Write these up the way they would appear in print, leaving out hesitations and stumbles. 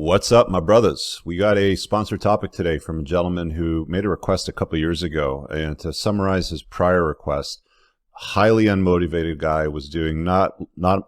What's up, my brothers? We got a sponsored topic today from a gentleman who made a request a couple years ago. And to summarize his prior request, highly unmotivated guy, was doing not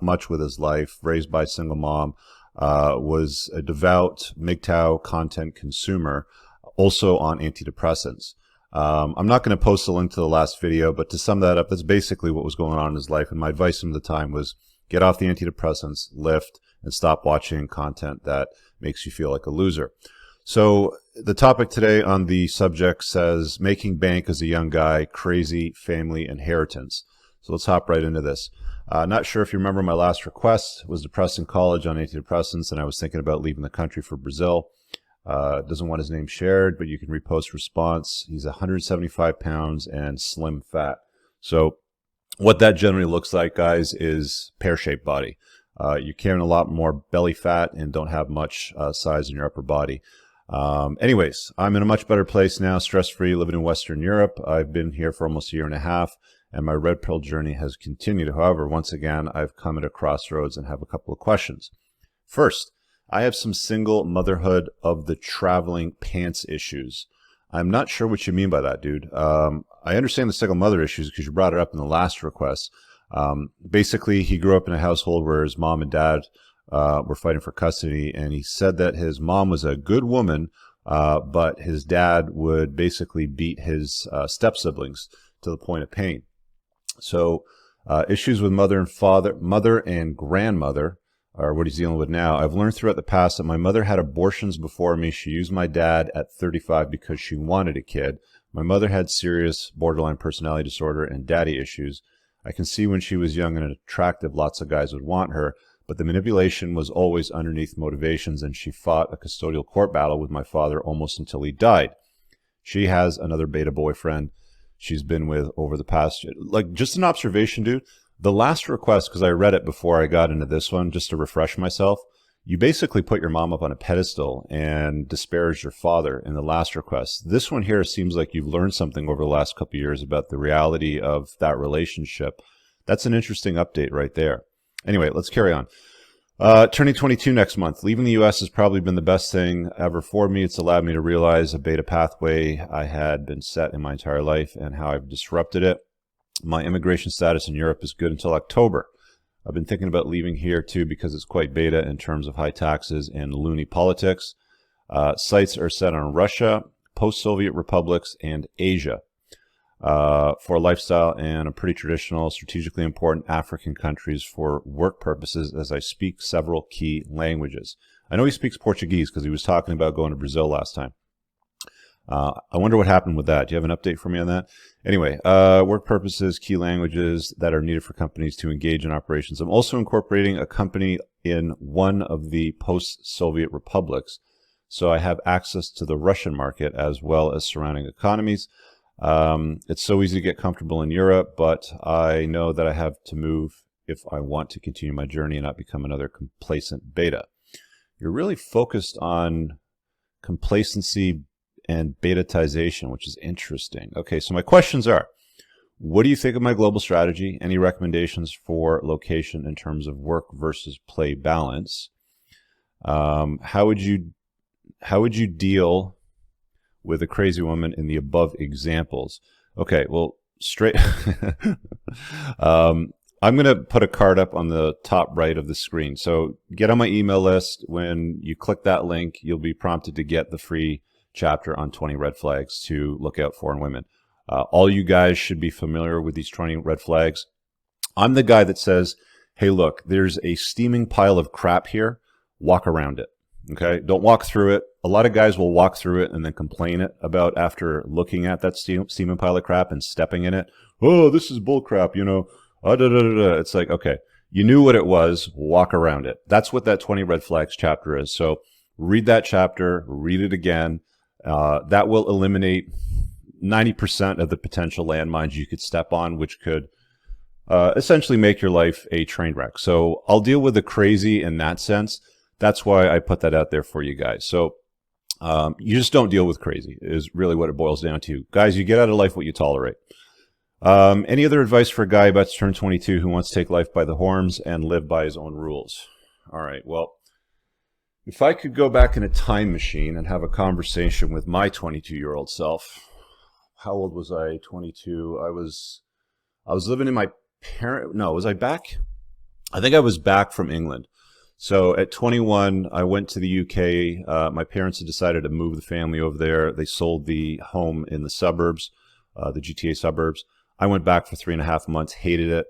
much with his life, raised by a single mom, was a devout MGTOW content consumer, also on antidepressants. I'm not going to post a link to the last video, but to sum that up, that's basically what was going on in his life. And my advice to him at the time was get off the antidepressants, lift, and stop watching content that makes you feel like a loser. So the topic today on the subject says making bank as a young guy, crazy family inheritance. So let's hop right into this. Not sure if you remember my last request. Was depressed in college on antidepressants, and I was thinking about leaving the country for Brazil. Doesn't want his name shared, but you can repost response. He's 175 pounds and slim fat. So what that generally looks like, guys, is pear-shaped body. You're carrying a lot more belly fat and don't have much size in your upper body. Anyways, I'm in a much better place now, stress-free, living in Western Europe. I've been here for almost a year and a half, and my red pill journey has continued. However, once again, I've come at a crossroads and have a couple of questions. First, I have some single motherhood of the traveling pants issues. I'm not sure what you mean by that, dude. I understand the single mother issues because you brought it up in the last request. Basically, he grew up in a household where his mom and dad were fighting for custody, and he said that his mom was a good woman, but his dad would basically beat his step-siblings to the point of pain. So issues with mother and grandmother are what he's dealing with now. I've learned throughout the past that my mother had abortions before me. She used my dad at 35 because she wanted a kid. My mother had serious borderline personality disorder and daddy issues. I can see when she was young and attractive, lots of guys would want her, but the manipulation was always underneath motivations, and she fought a custodial court battle with my father almost until he died. She has another beta boyfriend she's been with over the past year. Like, just an observation, dude. The last request, because I read it before I got into this one, just to refresh myself, you basically put your mom up on a pedestal and disparaged your father in the last request. This one here seems like you've learned something over the last couple of years about the reality of that relationship. That's an interesting update right there. Anyway, let's carry on. Turning 22 next month. Leaving the U.S. has probably been the best thing ever for me. It's allowed me to realize a beta pathway I had been set in my entire life and how I've disrupted it. My immigration status in Europe is good until October. I've been thinking about leaving here too because it's quite beta in terms of high taxes and loony politics. Sights are set on Russia, post-Soviet republics, and Asia for lifestyle, and a pretty traditional, strategically important African countries for work purposes, as I speak several key languages. I know he speaks Portuguese because he was talking about going to Brazil last time. I wonder what happened with that. Do you have an update for me on that? Anyway, work purposes, key languages that are needed for companies to engage in operations. I'm also incorporating a company in one of the post-Soviet republics, so I have access to the Russian market as well as surrounding economies. It's so easy to get comfortable in Europe, but I know that I have to move if I want to continue my journey and not become another complacent beta. You're really focused on complacency and betatization, which is interesting. Okay, so my questions are, what do you think of my global strategy? Any recommendations for location in terms of work versus play balance? How would you deal with a crazy woman in the above examples? Okay, well, straight I'm going to put a card up on the top right of the screen. So get on my email list. When you click that link, you'll be prompted to get the free chapter on 20 red flags to look out for in women. All you guys should be familiar with these 20 red flags. I'm the guy that says, hey, look, there's a steaming pile of crap here. Walk around it. Okay? Don't walk through it. A lot of guys will walk through it and then complain it about after looking at that steaming pile of crap and stepping in it. Oh, this is bull crap, you know. It's like, okay, you knew what it was. Walk around it. That's what that 20 red flags chapter is. So read that chapter, read it again. That will eliminate 90% of the potential landmines you could step on, which could essentially make your life a train wreck. So I'll deal with the crazy in that sense. That's why I put that out there for you guys. So you just don't deal with crazy is really what it boils down to. Guys, you get out of life what you tolerate. Any other advice for a guy about to turn 22 who wants to take life by the horns and live by his own rules? All right, well, If I could go back in a time machine and have a conversation with my 22-year-old self, how old was I? 22. I was living in my parent. No, was I back? I think I was back from England. So at 21, I went to the UK. My parents had decided to move the family over there. They sold the home in the suburbs, the GTA suburbs. I went back for 3.5 months, hated it.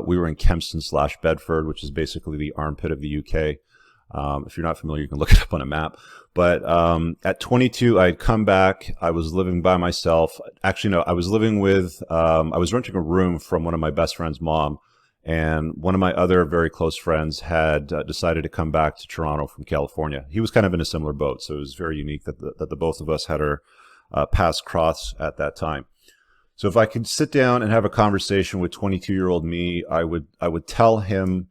We were in Kempston/Bedford, which is basically the armpit of the UK. If you're not familiar, you can look it up on a map. But at 22, I had come back. I was living by myself. Actually, no, I was living with, I was renting a room from one of my best friend's mom. And one of my other very close friends had decided to come back to Toronto from California. He was kind of in a similar boat. So it was very unique that the both of us had our paths cross at that time. So if I could sit down and have a conversation with 22-year-old me, I would tell him,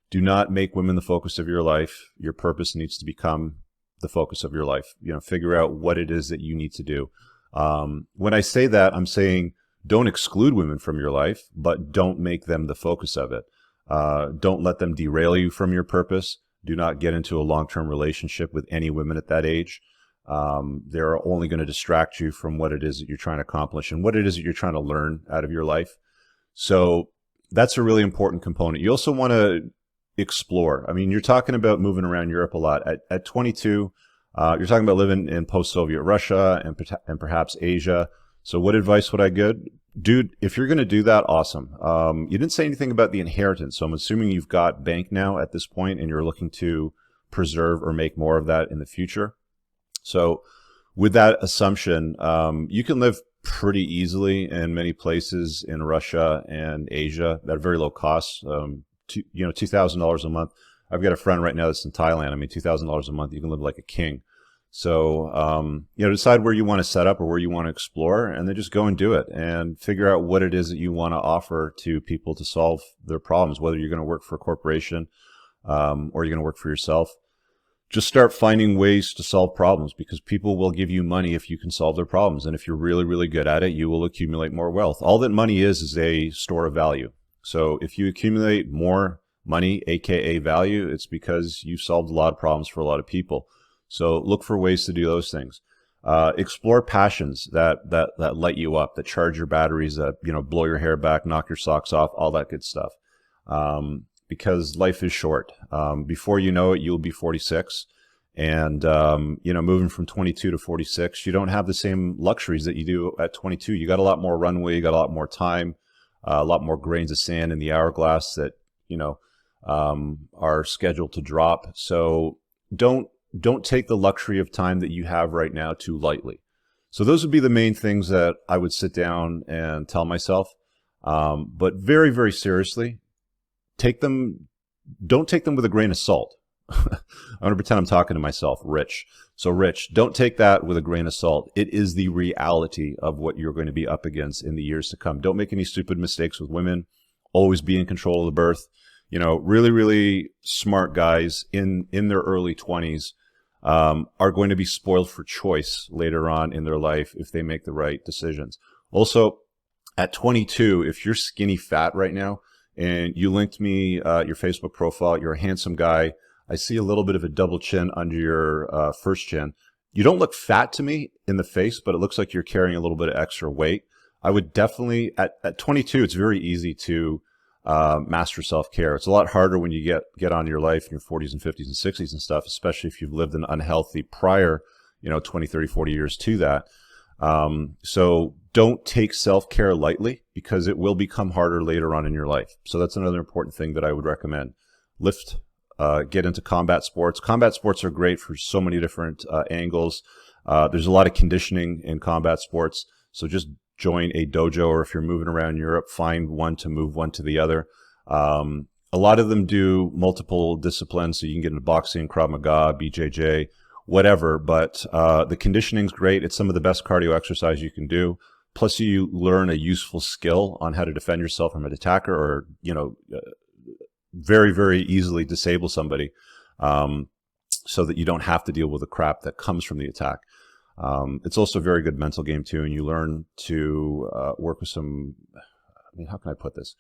do not make women the focus of your life. Your purpose needs to become the focus of your life. Figure out what it is that you need to do. When I say that, I'm saying don't exclude women from your life, but don't make them the focus of it. Don't let them derail you from your purpose. Do not get into a long-term relationship with any women at that age. They're only going to distract you from what it is that you're trying to accomplish and what it is that you're trying to learn out of your life. So that's a really important component. You also want to explore. I mean, you're talking about moving around Europe a lot. At 22, you're talking about living in post-Soviet Russia and perhaps Asia. So what advice would I give? Dude, if you're going to do that, awesome. You didn't say anything about the inheritance, so I'm assuming you've got bank now at this point and you're looking to preserve or make more of that in the future. So with that assumption, you can live pretty easily in many places in Russia and Asia at very low cost. $2,000 a month. I've got a friend right now that's in Thailand. I mean, $2,000 a month, you can live like a king. So, decide where you want to set up or where you want to explore, and then just go and do it and figure out what it is that you want to offer to people to solve their problems, whether you're going to work for a corporation or you're going to work for yourself. Just start finding ways to solve problems because people will give you money if you can solve their problems. And if you're really, really good at it, you will accumulate more wealth. All that money is a store of value. So if you accumulate more money, aka value, it's because you solved a lot of problems for a lot of people. So look for ways to do those things. Explore passions that light you up, that charge your batteries, that blow your hair back, knock your socks off, all that good stuff. Because life is short. Before you know it, you'll be 46. And, moving from 22 to 46, you don't have the same luxuries that you do at 22. You got a lot more runway, you got a lot more time, a lot more grains of sand in the hourglass that, are scheduled to drop. So don't take the luxury of time that you have right now too lightly. So those would be the main things that I would sit down and tell myself. But very, very seriously, don't take them with a grain of salt. I'm going to pretend I'm talking to myself, Rich. So Rich, don't take that with a grain of salt. It is the reality of what you're going to be up against in the years to come. Don't make any stupid mistakes with women. Always be in control of the birth. Really, really smart guys in their early 20s are going to be spoiled for choice later on in their life if they make the right decisions. Also, at 22, if you're skinny fat right now and you linked me your Facebook profile, you're a handsome guy. I see a little bit of a double chin under your first chin. You don't look fat to me in the face, but it looks like you're carrying a little bit of extra weight. I would definitely, at 22, it's very easy to master self-care. It's a lot harder when you get on your life in your 40s and 50s and 60s and stuff, especially if you've lived an unhealthy prior, 20, 30, 40 years to that. So don't take self-care lightly because it will become harder later on in your life. So that's another important thing that I would recommend. Get into combat sports. Combat sports are great for so many different angles. There's a lot of conditioning in combat sports. So just join a dojo, or if you're moving around Europe, find one to move one to the other. A lot of them do multiple disciplines, so you can get into boxing, Krav Maga, BJJ, whatever. But the conditioning's great. It's some of the best cardio exercise you can do. Plus, you learn a useful skill on how to defend yourself from an attacker, or very, very easily disable somebody, so that you don't have to deal with the crap that comes from the attack. It's also a very good mental game too, and you learn to work with some, how can I put this?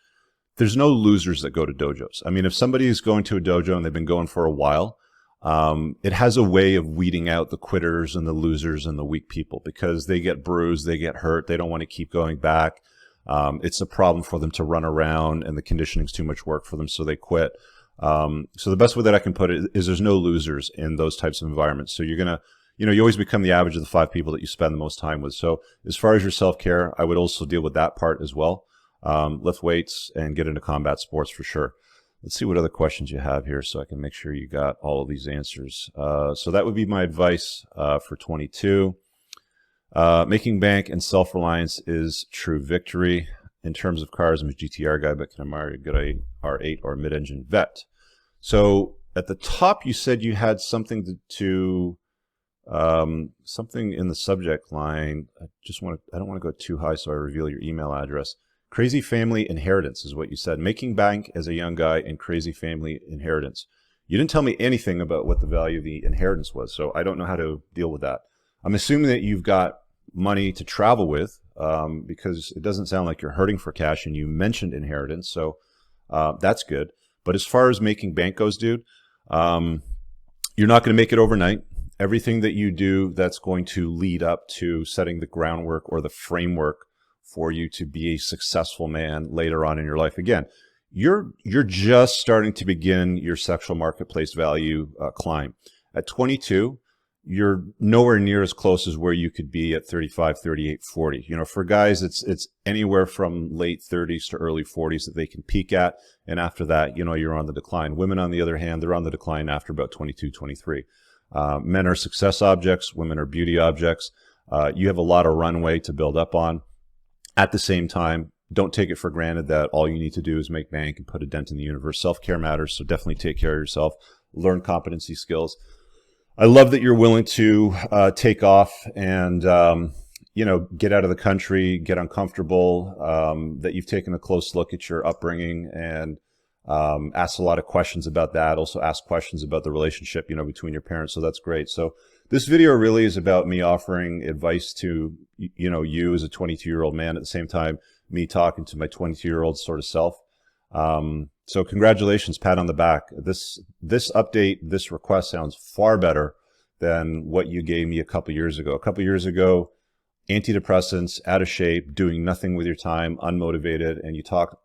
There's no losers that go to dojos. I mean, if somebody is going to a dojo and they've been going for a while, it has a way of weeding out the quitters and the losers and the weak people, because they get bruised, they get hurt, they don't want to keep going back. It's a problem for them to run around, and the conditioning's too much work for them, so they quit. So the best way that I can put it is there's no losers in those types of environments. So you're going to, you always become the average of the 5 people that you spend the most time with. So as far as your self-care, I would also deal with that part as well. Lift weights and get into combat sports for sure. Let's see what other questions you have here so I can make sure you got all of these answers. So that would be my advice for 22. Making bank and self-reliance is true victory. In terms of cars, I'm a GTR guy, but can admire a good R8 or mid-engine vet. So at the top, you said you had something something in the subject line. I don't want to go too high, so I reveal your email address. Crazy family inheritance is what you said. Making bank as a young guy and crazy family inheritance. You didn't tell me anything about what the value of the inheritance was, so I don't know how to deal with that. I'm assuming that you've got money to travel with, because it doesn't sound like you're hurting for cash, and you mentioned inheritance, so that's good. But as far as making bank goes, dude, you're not going to make it overnight. Everything that you do that's going to lead up to setting the groundwork or the framework for you to be a successful man later on in your life. Again, you're just starting to begin your sexual marketplace value climb. At 22, you're nowhere near as close as where you could be at 35, 38, 40. For guys, it's anywhere from late 30s to early 40s that they can peak at. And after that, you're on the decline. Women, on the other hand, they're on the decline after about 22, 23. Men are success objects. Women are beauty objects. You have a lot of runway to build up on. At the same time, don't take it for granted that all you need to do is make bank and put a dent in the universe. Self-care matters, so definitely take care of yourself. Learn competency skills. I love that you're willing to take off and, get out of the country, get uncomfortable, that you've taken a close look at your upbringing and asked a lot of questions about that. Also asked questions about the relationship, between your parents. So that's great. So this video really is about me offering advice to, you as a 22-year-old man, at the same time, me talking to my 22-year-old sort of self. So congratulations, pat on the back. This update, this request sounds far better than what you gave me a couple years ago. A couple years ago, antidepressants, out of shape, doing nothing with your time, unmotivated, and you talk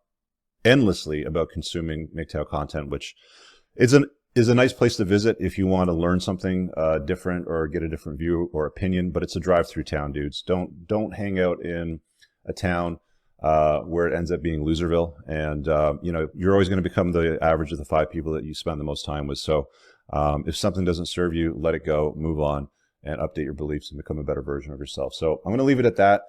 endlessly about consuming MGTOW content, which is a nice place to visit if you want to learn something different or get a different view or opinion, but it's a drive-through town, dudes. Don't hang out in a town where it ends up being Loserville, and you're always going to become the average of the 5 people that you spend the most time with. So if something doesn't serve you, let it go, move on, and update your beliefs and become a better version of yourself. So I'm going to leave it at that.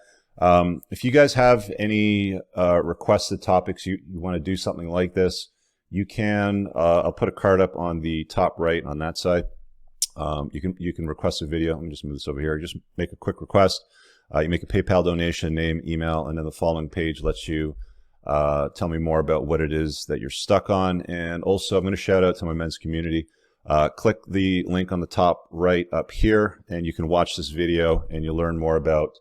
If you guys have any requested topics, you want to do something like this, you can. I'll put a card up on the top right on that side. You can request a video. Let me just move this over here. Just make a quick request. You make a PayPal donation, name, email, and then the following page lets you tell me more about what it is that you're stuck on. And also, I'm going to shout out to my men's community. Click the link on the top right up here, and you can watch this video, and you'll learn more about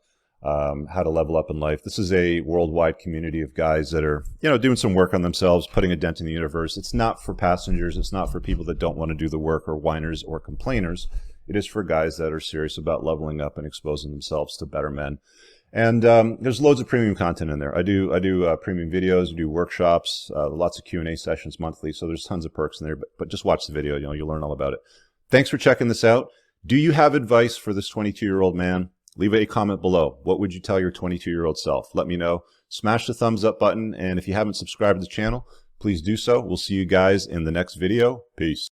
how to level up in life. This is a worldwide community of guys that are, doing some work on themselves, putting a dent in the universe. It's not for passengers. It's not for people that don't want to do the work, or whiners or complainers. It is for guys that are serious about leveling up and exposing themselves to better men. And there's loads of premium content in there. I do premium videos, I do workshops, lots of Q&A sessions monthly. So there's tons of perks in there. But just watch the video. You'll learn all about it. Thanks for checking this out. Do you have advice for this 22-year-old man? Leave a comment below. What would you tell your 22-year-old self? Let me know. Smash the thumbs up button. And if you haven't subscribed to the channel, please do so. We'll see you guys in the next video. Peace.